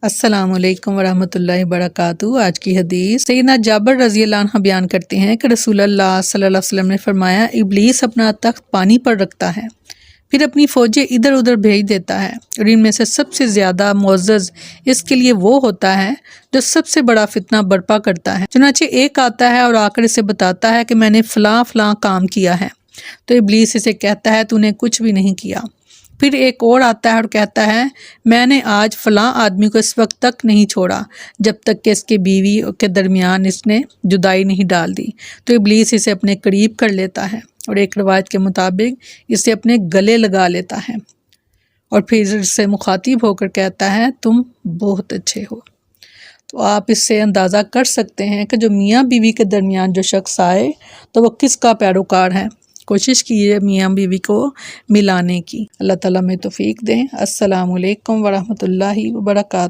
अस्सलाम वालेकुम वरहमतुल्लाहि वबरकातुहू। आज की हदीस सैयदना जाबर रज़ी अल्लाह अन्हु बयान करते हैं कि रसूलुल्लाह सल्लल्लाहु अलैहि वसल्लम ने फरमाया, इब्लीस अपना तख्त पानी पर रखता है, फिर अपनी फौजें इधर उधर भेज देता है, और इनमें से सबसे ज़्यादा मुअज़्ज़ज़ इसके लिए वो होता है जो सबसे बड़ा फितना बर्पा करता है। चुनांचे एक आता है और आकर इसे बताता है कि मैंने फ़लाँ फ़लाँ काम किया है, तो इब्लीस इसे कहता है तूने कुछ भी नहीं किया। फिर एक और आता है और कहता है मैंने आज फ़लाँ आदमी को इस वक्त तक नहीं छोड़ा जब तक कि इसके बीवी के दरमियान इसने जुदाई नहीं डाल दी। तो इब्लीस इसे अपने करीब कर लेता है और एक रवायत के मुताबिक इसे अपने गले लगा लेता है और फिर इससे मुखातिब होकर कहता है तुम बहुत अच्छे हो। तो आप इससे अंदाज़ा कर सकते हैं कि जो मियाँ बीवी के दरमियान जो शख्स आए तो वो किसका पैरोकार है। कोशिश कीजिए मियाँ बीवी को मिलाने की। अल्लाह ताला में तौफीक दें। अस्सलामु अलैकुम वरहमतुल्लाहि वबरकातुहू।